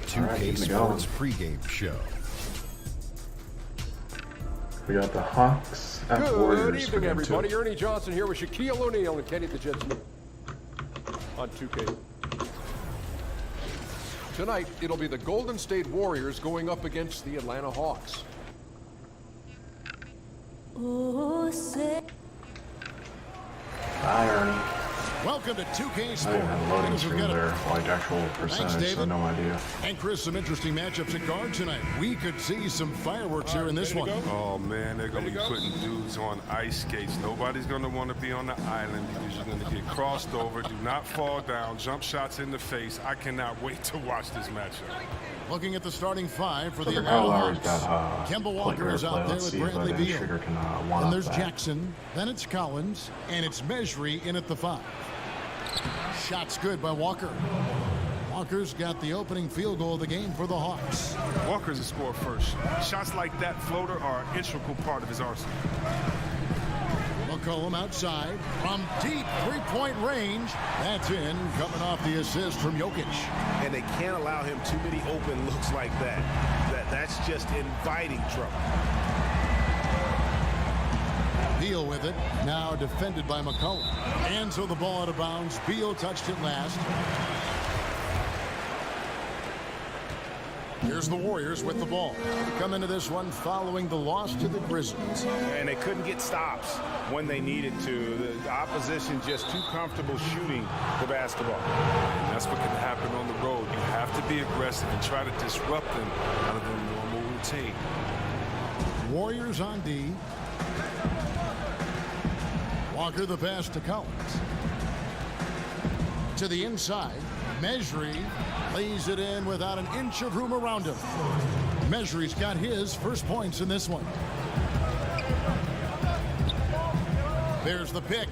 2K Sports pregame show. We got the Hawks at Good Warriors evening, everybody. Ernie Johnson here with Shaquille O'Neal and Kenny the Jet Smith on 2K. Tonight, it'll be the Golden State Warriors going up against the Atlanta Hawks. Hi, Ernie. Welcome to 2K I Sports. have a loading We've screen got a- there, like actual percentage, so David. no idea. And Chris, some interesting matchups at guard tonight. We could see some fireworks here in this one. Oh man, they're gonna be putting dudes on ice skates. Nobody's gonna want to be on the island because you're gonna get crossed over. Do not fall down. Jump shots in the face. I cannot wait to watch this matchup. Looking at the starting five for So the for Kyle Atlanta Lowry's Hawks. got Kemba player Walker is play. out there Let's with see if Bradley Beal. Sugar can one And up there's that. Jackson, then it's Collins, and it's Mejri in at the 5. Shots good by Walker. Walker's got the opening field goal of the game for the Hawks. Walker's a score first. Shots like that floater are an integral part of his arsenal. McCollum outside from deep three-point range. That's in, coming off the assist from Jokic. And they can't allow him too many open looks like that. That's just inviting trouble. Beal with it, now defended by McCollum. And so the ball out of bounds. Beal touched it last. Here's the Warriors with the ball. They come into this one following the loss to the Grizzlies. And they couldn't get stops when they needed to. The opposition just too comfortable shooting the basketball. And that's what can happen on the road. You have to be aggressive and try to disrupt them out of their normal routine. Warriors on D. Walker the pass to Collins. To the inside. Mejri lays it in without an inch of room around him. Mejri's got his first points in this one. There's the pick.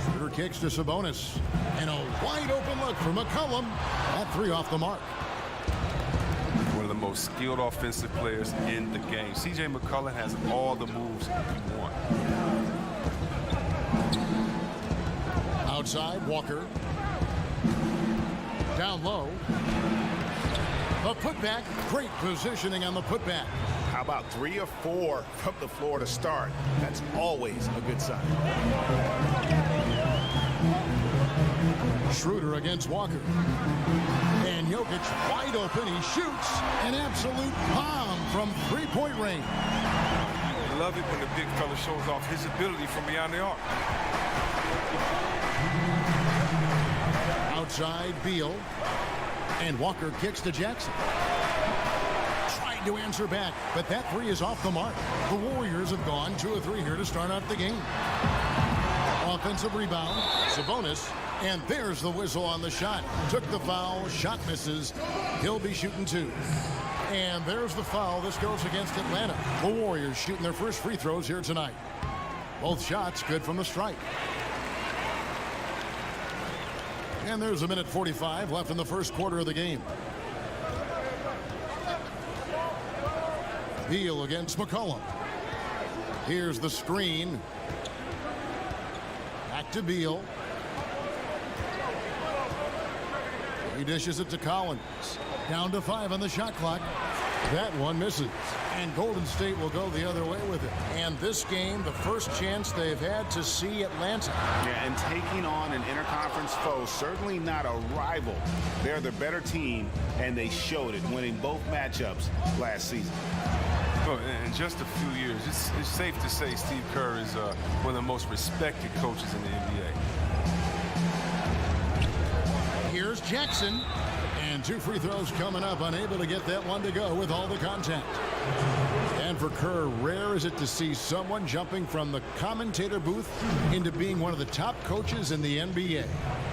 Shooter kicks to Sabonis. And a wide open look for McCollum. That 3 off the mark. One of the most skilled offensive players in the game. C.J. McCollum has all the moves you want. Outside, Walker. Down low. The putback. Great positioning on the putback. How about 3 or 4 from the floor to start? That's always a good sign. Schroeder against Walker. And Jokic wide open. He shoots an absolute bomb from three-point range. I love it when the big fella shows off his ability from beyond the arc. Outside, Beal. And Walker kicks to Jackson. Tried to answer back, but that 3 is off the mark. The Warriors have gone 2 of 3 here to start out the game. Offensive rebound, Sabonis, and there's the whistle on the shot. Took the foul, shot misses. He'll be shooting 2. And there's the foul. This goes against Atlanta. The Warriors shooting their first free throws here tonight. Both shots good from the strike. And there's a minute 45 left in the first quarter of the game. Beal against McCollum. Here's the screen. Back to Beal. He dishes it to Collins. Down to 5 on the shot clock. That one misses. And Golden State will go the other way with it. And this game, the first chance they've had to see Atlanta. Yeah, and taking on an interconference foe, certainly not a rival. They're the better team, and they showed it, winning both matchups last season. Well, in just a few years, it's safe to say Steve Kerr is one of the most respected coaches in the NBA. Here's Jackson. And 2 free throws coming up, unable to get that one to go with all the contact. And for Kerr, rare is it to see someone jumping from the commentator booth into being one of the top coaches in the NBA.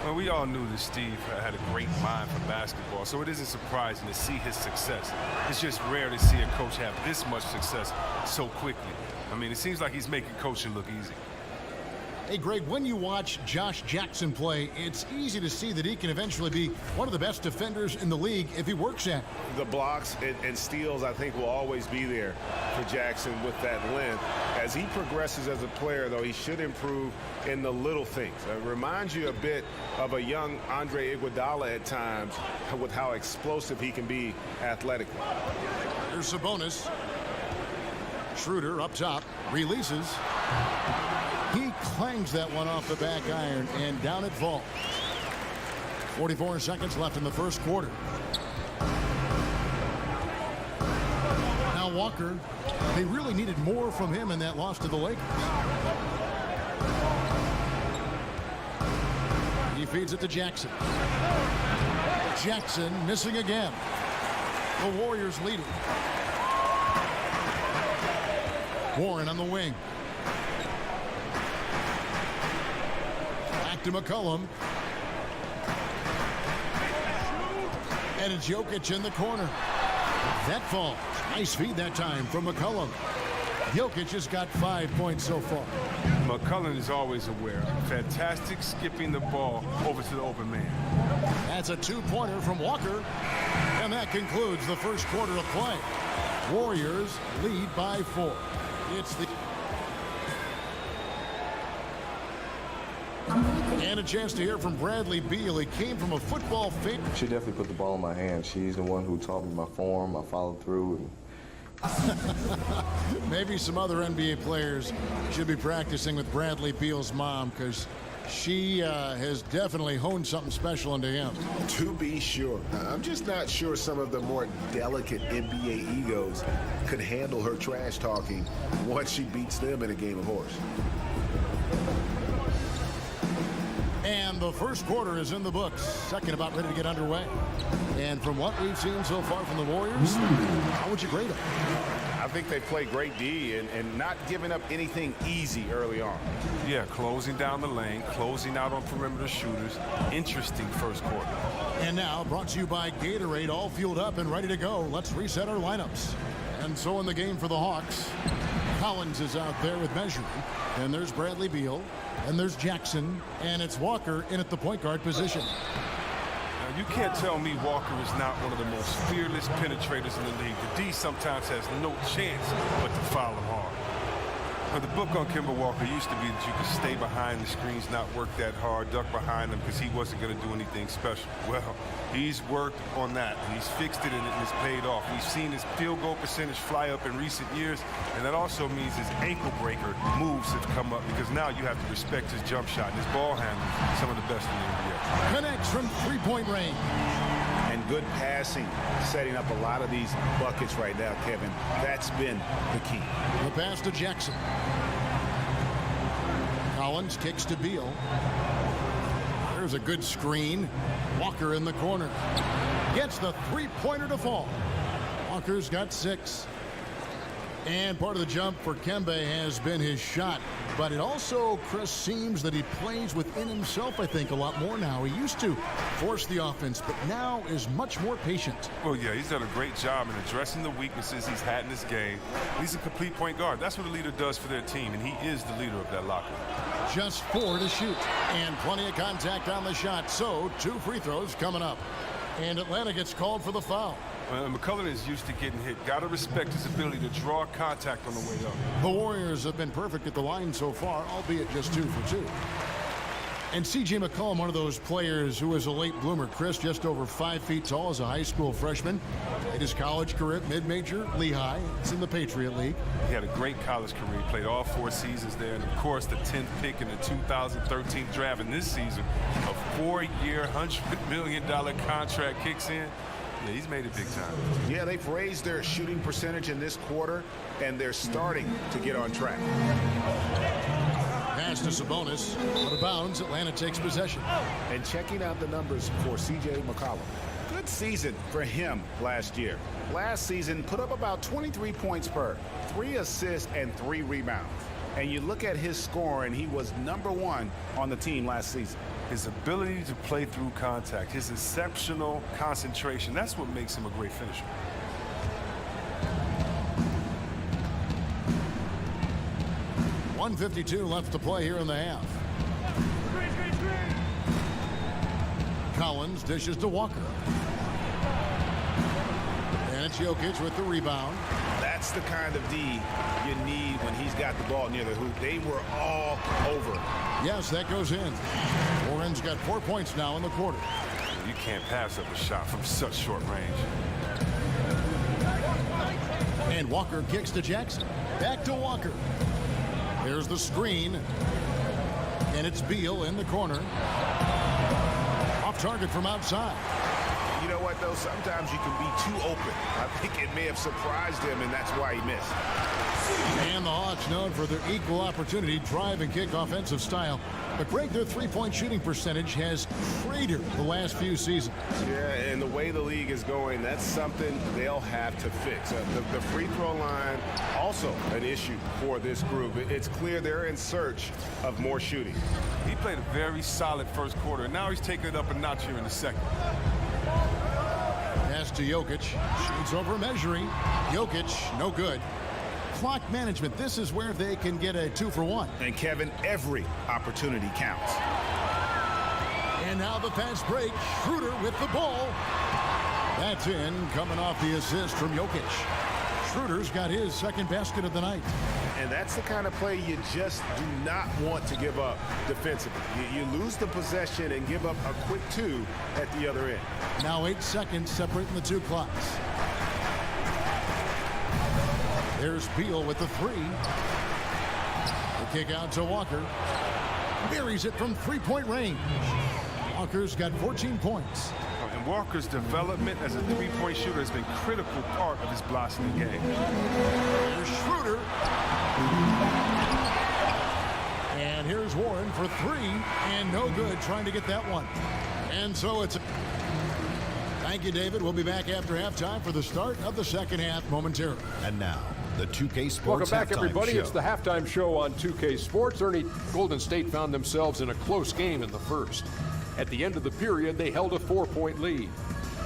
Well, we all knew that Steve had a great mind for basketball, so it isn't surprising to see his success. It's just rare to see a coach have this much success so quickly. I mean, it seems like he's making coaching look easy. Hey, Greg, when you watch Josh Jackson play, it's easy to see that he can eventually be one of the best defenders in the league if he works at it. The blocks and steals, I think, will always be there for Jackson with that length. As he progresses as a player, though, he should improve in the little things. It reminds you a bit of a young Andre Iguodala at times with how explosive he can be athletically. Here's Sabonis. Schroeder up top, releases. He clangs that one off the back iron, and down it falls. 44 seconds left in the first quarter. Now Walker, they really needed more from him in that loss to the Lakers. He feeds it to Jackson. Jackson missing again. The Warriors leading. Warren on the wing. Back to McCollum. And it's Jokic in the corner. That falls. Nice feed that time from McCollum. Jokic has got 5 points so far. McCullough is always aware. Fantastic skipping the ball over to the open man. That's a two-pointer from Walker. And that concludes the first quarter of play. Warriors lead by 4. It's the... And a chance to hear from Bradley Beal. He came from a football fan. She definitely put the ball in my hand. She's the one who taught me my form. I followed through. Maybe some other NBA players should be practicing with Bradley Beal's mom, because she has definitely honed something special into him. To be sure. I'm just not sure some of the more delicate NBA egos could handle her trash talking once she beats them in a game of horse. And the first quarter is in the books. Second about ready to get underway. And from what we've seen so far from the Warriors, how would you grade them? I think they play great D and not giving up anything easy early on. Yeah, closing down the lane, closing out on perimeter shooters. Interesting first quarter. And now, brought to you by Gatorade, all fueled up and ready to go. Let's reset our lineups. And so in the game for the Hawks, Collins is out there with measuring. And there's Bradley Beal. And there's Jackson. And it's Walker in at the point guard position. Now, you can't tell me Walker is not one of the most fearless penetrators in the league. The D sometimes has no chance but to foul him hard. Now, the book on Kemba Walker used to be that you could stay behind the screens, not work that hard, duck behind them because he wasn't going to do anything special. Well, he's worked on that, and he's fixed it, and it's paid off. We've seen his field goal percentage fly up in recent years, and that also means his ankle breaker moves have come up because now you have to respect his jump shot and his ball handling, some of the best in the NBA. Connects from three-point range. And good passing, setting up a lot of these buckets right now, Kevin. That's been the key. The pass to Jackson. Collins kicks to Beal. There's a good screen. Walker in the corner. Gets the three-pointer to fall. Walker's got 6. And part of the jump for Kemba has been his shot. But it also, Chris, seems that he plays within himself, I think, a lot more now. He used to force the offense, but now is much more patient. Well, yeah, he's done a great job in addressing the weaknesses he's had in this game. He's a complete point guard. That's what a leader does for their team, and he is the leader of that locker room. Just 4 to shoot, and plenty of contact on the shot. So 2 free throws coming up. And Atlanta gets called for the foul. McCullough is used to getting hit. Got to respect his ability to draw contact on the way up. The Warriors have been perfect at the line so far, albeit just 2 for 2. And C.J. McCollum, one of those players who was a late bloomer. Chris, just over 5 feet tall as a high school freshman. In his college career at mid-major, Lehigh. It's in the Patriot League. He had a great college career. He played all 4 seasons there. And, of course, the 10th pick in the 2013 draft. And this season, a 4-year, $100 million contract kicks in. Yeah, he's made it big time. Yeah, they've raised their shooting percentage in this quarter, and they're starting to get on track. Pass to Sabonis. Out of bounds, Atlanta takes possession. And checking out the numbers for C.J. McCollum. Good season for him last year. Last season, put up about 23 points per, 3 assists, and 3 rebounds. And you look at his score, and he was #1 on the team last season. His ability to play through contact, his exceptional concentration, that's what makes him a great finisher. .152 left to play here in the half. Collins dishes to Walker. And it's Jokic with the rebound. That's the kind of D you need when he's got the ball near the hoop. They were all over. Yes, that goes in. Warren's got 4 points now in the quarter. You can't pass up a shot from such short range. And Walker kicks to Jackson. Back to Walker. There's the screen. And it's Beal in the corner. Off target from outside. You know what, though? Sometimes you can be too open. I think it may have surprised him, and that's why he missed. And the Hawks, known for their equal opportunity drive and kick offensive style. But Greg, their three-point shooting percentage has cratered the last few seasons. Yeah, and the way the league is going, that's something they'll have to fix. The free throw line, also an issue for this group. It's clear they're in search of more shooting. He played a very solid first quarter, and now he's taking it up a notch here in the second. Pass to Jokic. Shoots over measuring. Jokic, no good. Clock management. This is where they can get a 2-for-1. And Kevin, every opportunity counts. And now the fast break. Schroeder with the ball. That's in, coming off the assist from Jokic. Schroeder's got his second basket of the night. And that's the kind of play you just do not want to give up defensively. You lose the possession and give up a quick two at the other end. Now 8 seconds separating the two clocks. There's Beal with the three. The kick out to Walker. Buries it from three-point range. Walker's got 14 points. And Walker's development as a three-point shooter has been a critical part of his blossoming game. Here's Schroeder. And here's Warren for three. And no good trying to get that one. And so it's... Thank you, David. We'll be back after halftime for the start of the second half momentarily. And now, the 2K Sports Welcome back, Halftime everybody. Show. It's the halftime show on 2K Sports. Ernie, Golden State found themselves in a close game in the first. At the end of the period, they held a 4-point lead.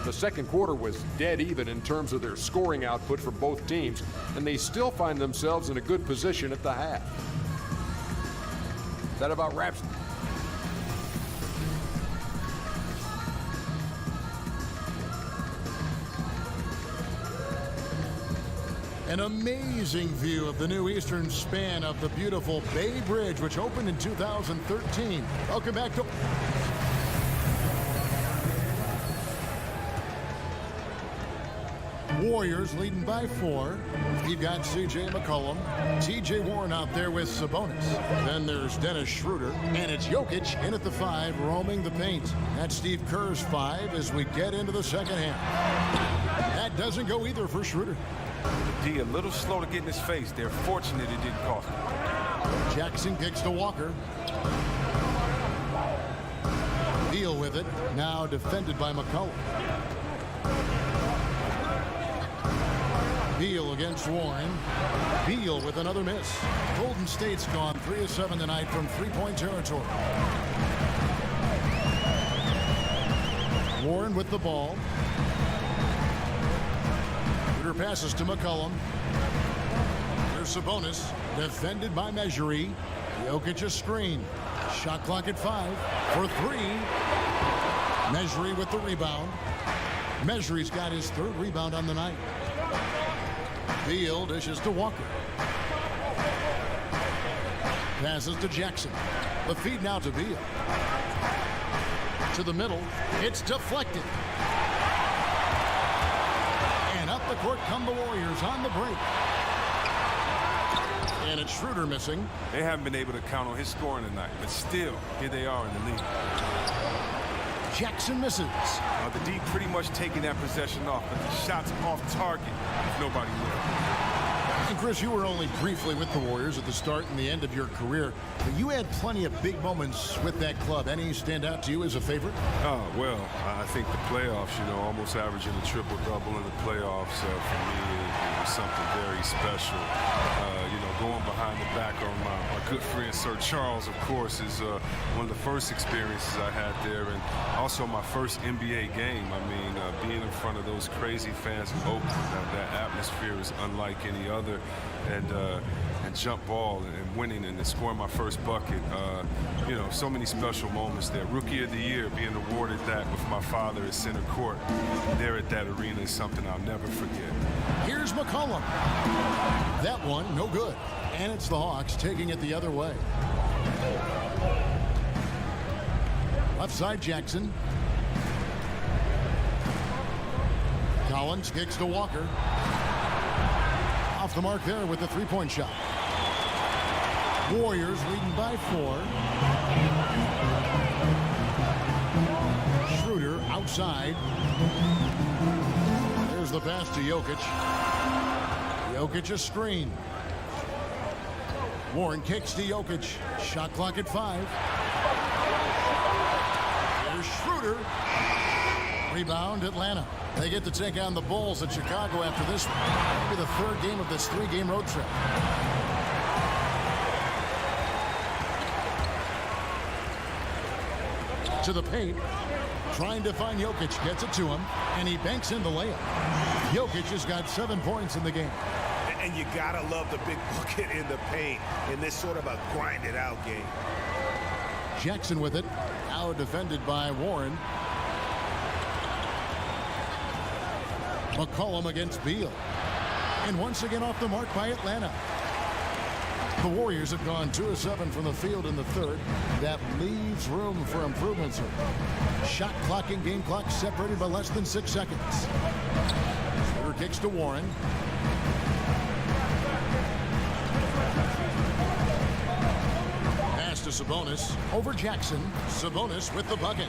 The second quarter was dead even in terms of their scoring output for both teams, and they still find themselves in a good position at the half. That about wraps it. An amazing view of the new eastern span of the beautiful Bay Bridge, which opened in 2013. Welcome back to... Warriors leading by 4. You've got C.J. McCollum, T.J. Warren out there with Sabonis. Then there's Dennis Schroeder, and it's Jokic in at the 5, roaming the paint. That's Steve Kerr's 5 as we get into the second half. That doesn't go either for Schroeder. D a little slow to get in his face. They're fortunate it didn't cost him. Jackson kicks to Walker. Beal with it, now defended by McCollum. Beal against Warren. Beal with another miss. Golden State's gone 3 of 7 tonight from three-point territory. Warren with the ball. Shooter passes to McCollum. Here's Sabonis, defended by Mejri. Jokic a screen. Shot clock at 5 for 3. Mejri with the rebound. Mejri's got his third rebound on the night. Beal dishes to Walker. Passes to Jackson. The feed now to Beal. To the middle. It's deflected. And up the court come the Warriors on the break. And it's Schroeder missing. They haven't been able to count on his scoring tonight, but still, here they are in the lead. Jackson misses. The D pretty much taking that possession off, but the shot's off target if nobody will. And Chris, you were only briefly with the Warriors at the start and the end of your career, but you had plenty of big moments with that club. Any stand out to you as a favorite? Oh, well, I think the playoffs, almost averaging a triple-double in the playoffs, for me, it was something very special. Going behind the back of my good friend Sir Charles, of course, is one of the first experiences I had there, and also my first NBA game. I mean, being in front of those crazy fans in Oakland, that atmosphere is unlike any other. and jump ball and winning and scoring my first bucket. You know, so many special moments there. Rookie of the Year, being awarded that with my father at center court there at that arena is something I'll never forget. Here's McCollum. That one, no good. And it's the Hawks taking it the other way. Left side, Jackson. Collins kicks to Walker. Off the mark there with the three-point shot. Warriors leading by 4. Schroeder outside. There's the pass to Jokic. Jokic a screen. Warren kicks to Jokic. Shot clock at 5. Here's Schroeder. Rebound, Atlanta. They get to take on the Bulls at Chicago after this one. Maybe the third game of this 3-game road trip. To the paint. Trying to find Jokic. Gets it to him. And he banks in the layup. Jokic has got 7 points in the game. And you gotta love the big bucket in the paint in this sort of a grinded-out game. Jackson with it. Now defended by Warren. McCollum against Beal. And once again off the mark by Atlanta. The Warriors have gone 2 of 7 from the field in the third. That leaves room for improvements. Shot clock and game clock separated by less than 6 seconds. Schroeder kicks to Warren. Pass to Sabonis. Over Jackson. Sabonis with the bucket.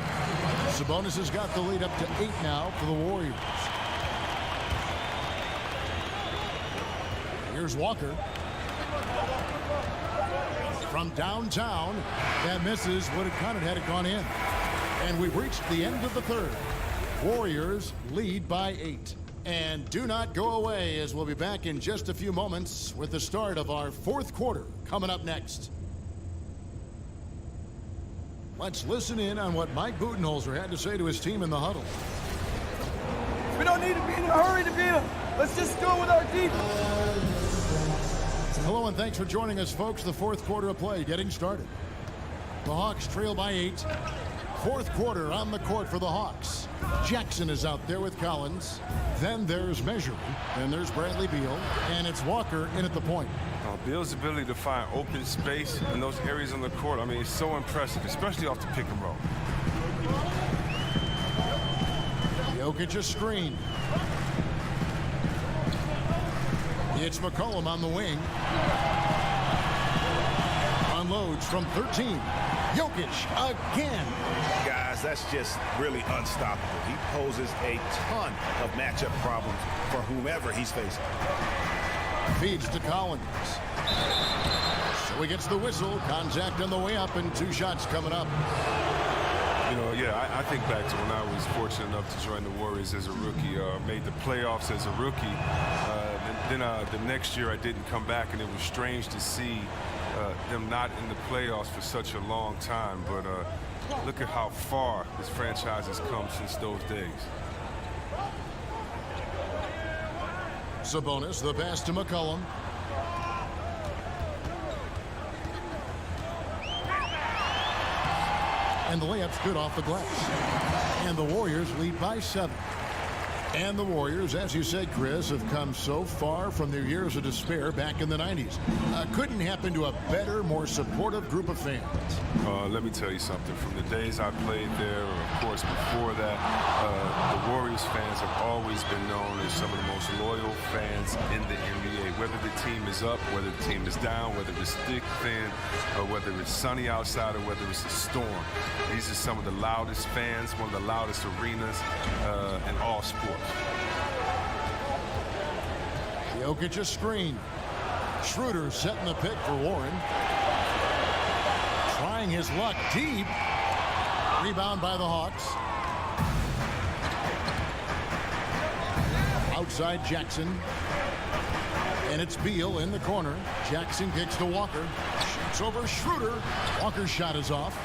Sabonis has got the lead up to 8 now for the Warriors. Here's Walker. From downtown, that misses. Would have counted had it gone in. And we've reached the end of the third. Warriors lead by 8. And do not go away, as we'll be back in just a few moments with the start of our fourth quarter coming up next. Let's listen in on what Mike Budenholzer had to say to his team in the huddle. We don't need to be in a hurry to beat them. Let's just go with our defense. Hello and thanks for joining us, folks. The fourth quarter of play getting started. The Hawks trail by 8. Fourth quarter on the court for the Hawks. Jackson is out there with Collins. Then there's Measury. Then there's Bradley Beal. And it's Walker in at the point. Beal's ability to find open space in those areas on the court, I mean, it's so impressive, especially off the pick and roll. Jokic a screen. It's McCollum on the wing. Unloads from 13. Jokic again. Guys, that's just really unstoppable. He poses a ton of matchup problems for whomever he's facing. Feeds to Collins. So he gets the whistle. Contact on the way up and 2 shots coming up. You know, yeah, I think back to when I was fortunate enough to join the Warriors as a rookie, made the playoffs as a rookie. Then the next year I didn't come back, and it was strange to see them not in the playoffs for such a long time. But look at how far this franchise has come since those days. Sabonis, the pass to McCollum. And the layup's good off the glass. And the Warriors lead by 7. And the Warriors, as you said, Chris, have come so far from their years of despair back in the 90s. Couldn't happen to a better, more supportive group of fans. Let me tell you something. From the days I played there, or of course before that, the Warriors fans have always been known as some of the most loyal fans in the NBA. Whether the team is up, whether the team is down, whether it's thick, thin, or whether it's sunny outside, or whether it's a storm. These are some of the loudest fans, one of the loudest arenas in all sports. Jokic a screen. Schroeder setting the pick for Warren. Trying his luck deep. Rebound by the Hawks. Outside Jackson. And it's Beal in the corner. Jackson kicks to Walker. Shoots over Schroeder. Walker's shot is off.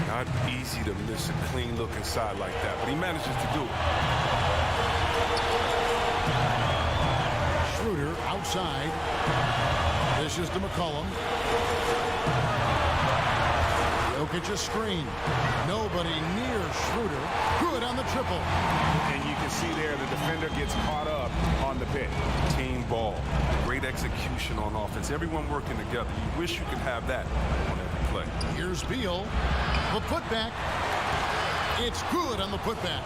Not easy to miss a clean look inside like that, but he manages to do it. Schroeder outside. This is to McCollum. Jokic a screen. Nobody near Schroeder. Good on the triple. And you can see there the defender gets caught up on the pick. Team ball. Great execution on offense. Everyone working together. You wish you could have that on every play. Here's Beal. The putback. It's good on the putback.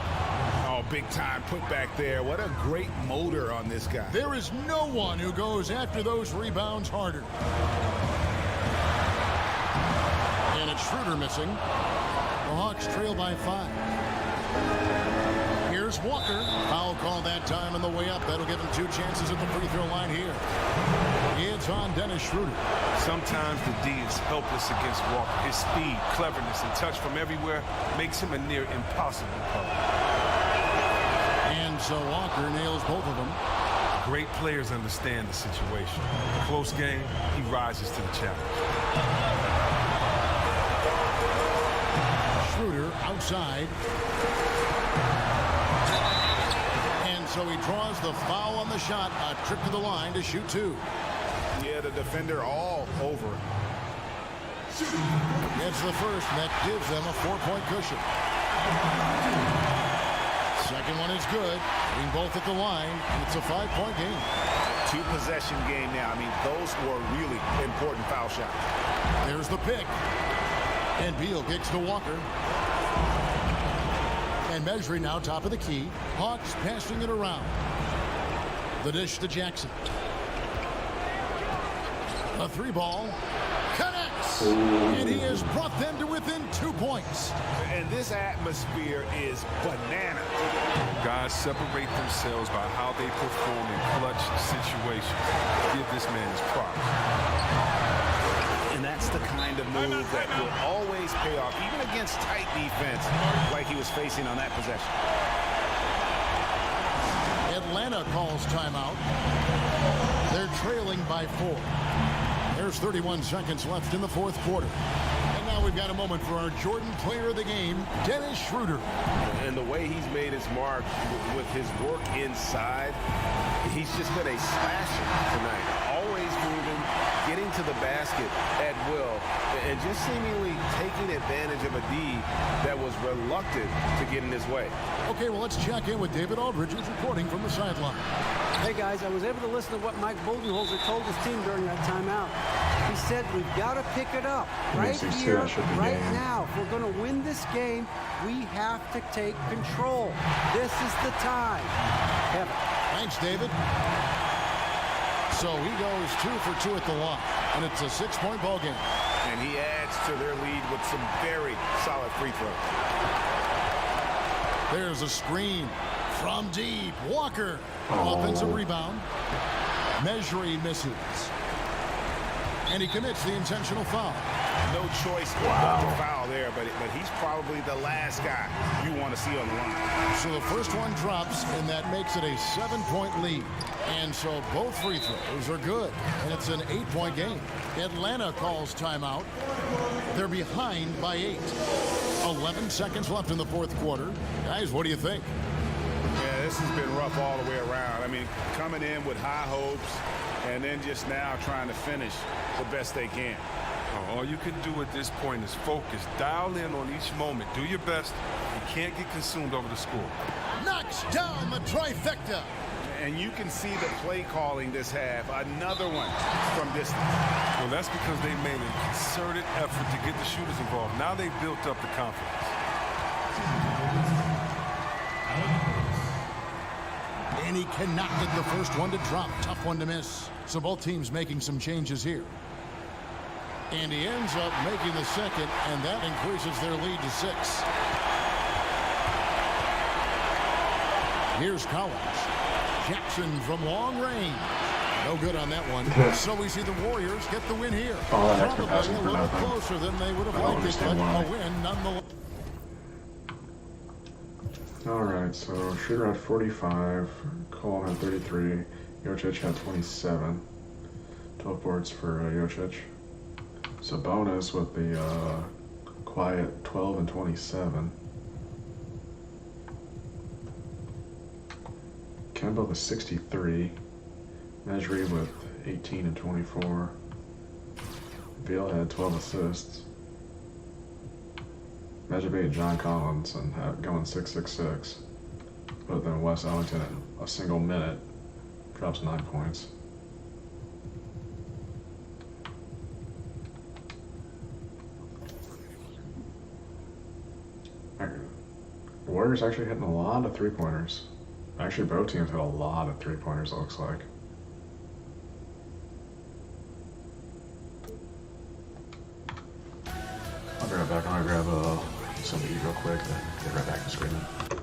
Oh, big time putback there. What a great motor on this guy. There is no one who goes after those rebounds harder. And it's Schroeder missing. The Hawks trail by 5. Here's Walker. Foul call that time on the way up. That'll give him 2 chances at the free throw line here. It's on Dennis Schroeder. Sometimes the D is helpless against Walker. His speed, cleverness, and touch from everywhere makes him a near impossible opponent. And so Walker nails both of them. Great players understand the situation. Close game, he rises to the challenge. Schroeder outside. And so he draws the foul on the shot. A trip to the line to shoot 2. Yeah, the defender all over him. It's the first, and that gives them a 4-point cushion. Second one is good. Being both at the line, and it's a 5-point game. 2-possession game now. I mean, those were really important foul shots. There's the pick. And Beal kicks to Walker. And measuring now top of the key. Hawks passing it around. The dish to Jackson. A 3-ball. Connects. And he has brought them to within 2 points. And this atmosphere is bananas. Guys separate themselves by how they perform in clutch situations. Give this man his props. And that's the kind of move that will always pay off, even against tight defense like he was facing on that possession. Atlanta calls timeout. They're trailing by 4. There's 31 seconds left in the 4th quarter. And now we've got a moment for our Jordan player of the game, Dennis Schroeder. And the way he's made his mark with his work inside, he's just been a slasher tonight. Always moving, getting to the basket at will, and just seemingly taking advantage of a D that was reluctant to get in his way. Okay, well, let's check in with David Aldridge, who's reporting from the sideline. Hey, guys, I was able to listen to what Mike Budenholzer told his team during that timeout. He said, we've got to pick it up right here, right now. If we're going to win this game, we have to take control. This is the time. Kevin. Thanks, David. So he goes 2 for 2 at the line, and it's a 6-point ball game. And he adds to their lead with some very solid free throws. There's a screen from deep. Walker, offensive rebound. Measuring misses. And he commits the intentional foul. No choice but to foul there, but he's probably the last guy you want to see on the line. So the first one drops, and that makes it a 7-point lead. And so both free throws are good, and it's an 8-point game. Atlanta calls timeout. They're behind by 8. 11 seconds left in the 4th quarter. Guys, what do you think? Yeah, this has been rough all the way around. I mean, coming in with high hopes and then just now trying to finish the best they can. All you can do at this point is focus. Dial in on each moment. Do your best. You can't get consumed over the score. Knocks down the trifecta. And you can see the play calling this half. Another one from distance. Well, that's because they made a concerted effort to get the shooters involved. Now they've built up the confidence. And he cannot get the first one to drop. Tough one to miss. So both teams making some changes here. And he ends up making the second, and that increases their lead to 6. Here's Collins. Jackson from long range. No good on that one. So we see the Warriors get the win here. Probably a little closer than they would have liked it, but a win nonetheless. Alright, so Schroeder had 45, Cole had 33, Jokic had 27. 12 boards for Jokic. So bonus with the quiet 12 and 27. Kemba with 63. Mejri with 18 and 24. Beal had 12 assists. Mejri and John Collins and going 6-6-6. But then Wes Ellington in a single minute drops 9 points. The Warriors actually hitting a lot of three-pointers. Actually, both teams hit a lot of three-pointers, it looks like. I'll be right back. I'm going to grab something to eat real quick, then get right back to screaming.